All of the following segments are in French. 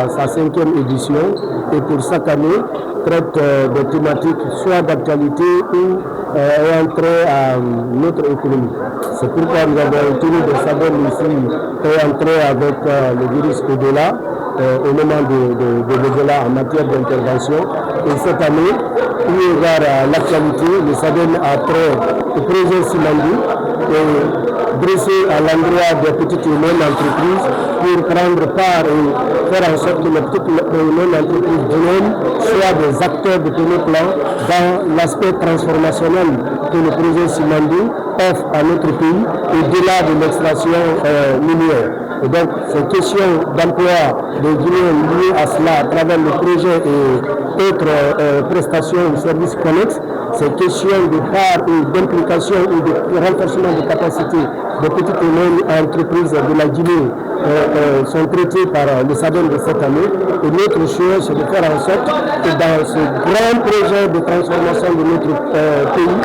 sa 5e édition et pour chaque année traite des thématiques soit d'actualité ou ayant trait à notre économie. C'est pourquoi nous avons tenu des SADEN ici ayant trait avec le virus Ebola, au moment de l'Ebola en matière d'intervention. Et cette année, eu égard à l'actualité, le SADEN a trait au projet Simandou et dressé à l'endroit des petites et moyennes entreprises pour prendre part et faire en sorte que les petites et moyennes entreprises guinéennes soient des acteurs de premier plan dans l'aspect transformationnel que le projet Simandou offre à notre pays au-delà de l'extraction minière. Et donc, ces questions d'emploi des Guinéens liées à cela à travers le projet et autres prestations ou services connexes, ces questions de part ou d'implication ou de renforcement de capacité des petites et moyennes entreprises de la Guinée sont traitées par le SADEN de cette année. Et notre choix, c'est de faire en sorte que dans ce grand projet de transformation de notre pays,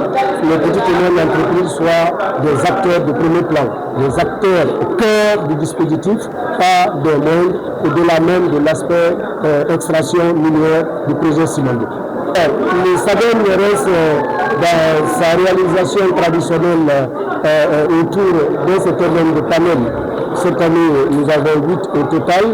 les petites et moyennes entreprises soient des acteurs de premier plan, des acteurs au cœur du dispositif, pas des moindres, au-delà même de l'aspect extraction minière du projet Simandou. Le SADEN reste dans sa réalisation traditionnelle autour d'un certain nombre de panels. Cette année, nous avons 8 au total,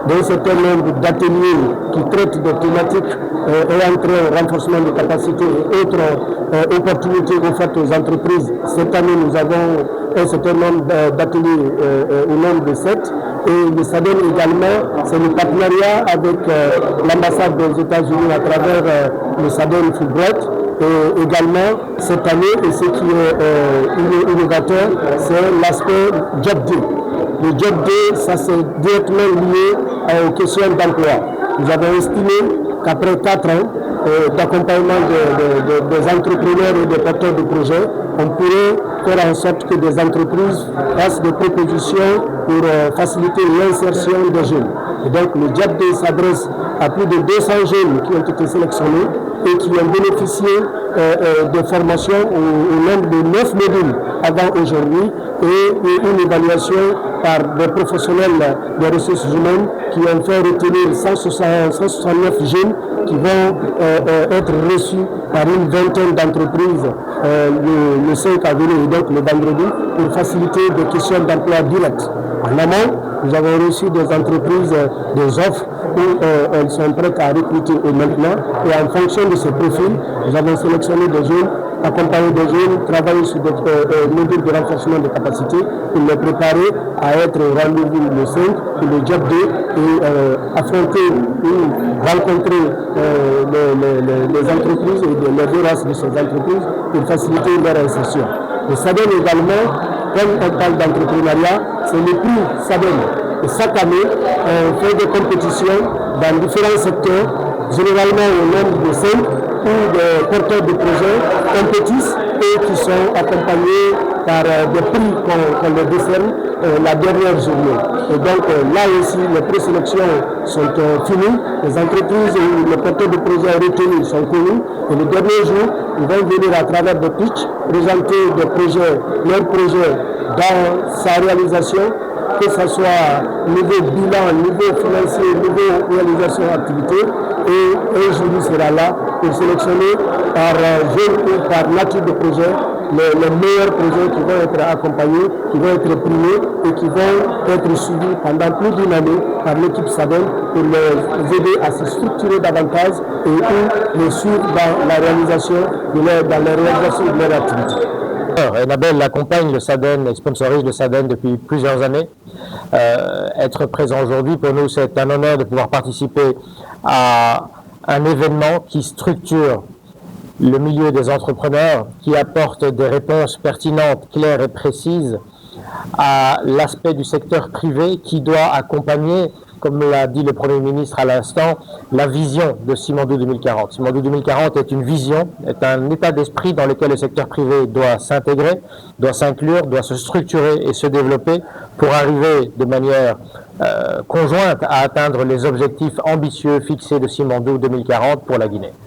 d'un certain nombre d'ateliers qui traitent des thématiques ayant trait au renforcement des capacités et autres opportunités offertes aux entreprises. Cette année, nous avons un certain nombre d'ateliers au nombre de 7. Et le SADEN également, c'est le partenariat avec l'ambassade des États-Unis à travers le SADEN Fulbright. Et également, cette année, et ce qui est innovateur, c'est l'aspect Job Day. Le Job Day, ça c'est directement lié aux questions d'emploi. Nous avons estimé qu'après 4 ans d'accompagnement des entrepreneurs et des porteurs de projets, on pourrait faire en sorte que des entreprises fassent des propositions pour faciliter l'insertion des jeunes. Et donc le Job Day s'adresse à plus de 200 jeunes qui ont été sélectionnés et qui ont bénéficié de formations au nombre de 9 modules avant aujourd'hui et une évaluation par des professionnels des ressources humaines qui ont fait retenir 169 jeunes qui vont être reçus par une vingtaine d'entreprises le 5 avril et donc le vendredi pour faciliter des questions d'emploi direct. En amont, nous avons reçu des entreprises, des offres où elles sont prêtes à recruter maintenant et en fonction de ces profils, nous avons sélectionné des jeunes, accompagné des jeunes, travaillé sur des modules de renforcement des capacités pour les préparer à être au rendez-vous le 5 pour le Job Day et affronter ou rencontrer les entreprises et les deux races de ces entreprises pour faciliter leur insertion. Le SADEN également, comme on parle d'entrepreneuriat, c'est le prix SADEN. Et chaque année, on fait des compétitions dans différents secteurs, généralement au nombre de 5, où des porteurs de projets compétissent et qui sont accompagnés par des prix qu'on leur décerne la dernière journée. Et donc là aussi, les présélections sont finies, les entreprises et les porteurs de projets retenus sont connus et le dernier jour, ils vont venir à travers des pitchs présenter des projets, leurs projets dans sa réalisation, que ce soit niveau bilan, niveau financier, niveau réalisation d'activité, et un jury sera là pour sélectionner par jeune ou par nature de projet les meilleurs projets qui vont être accompagnés, qui vont être primés et qui vont être suivis pendant plus d'une année par l'équipe SADEN pour les aider à se structurer davantage et ou les suivre dans la réalisation de leur activité. Enabel accompagne le SADEN et sponsorise le SADEN depuis plusieurs années. Être présent aujourd'hui, pour nous, c'est un honneur de pouvoir participer à un événement qui structure le milieu des entrepreneurs, qui apporte des réponses pertinentes, claires et précises à l'aspect du secteur privé qui doit accompagner, comme l'a dit le Premier ministre à l'instant, la vision de Simandou 2040. Simandou 2040 est une vision, est un état d'esprit dans lequel le secteur privé doit s'intégrer, doit s'inclure, doit se structurer et se développer pour arriver de manière conjointe à atteindre les objectifs ambitieux fixés de Simandou 2040 pour la Guinée.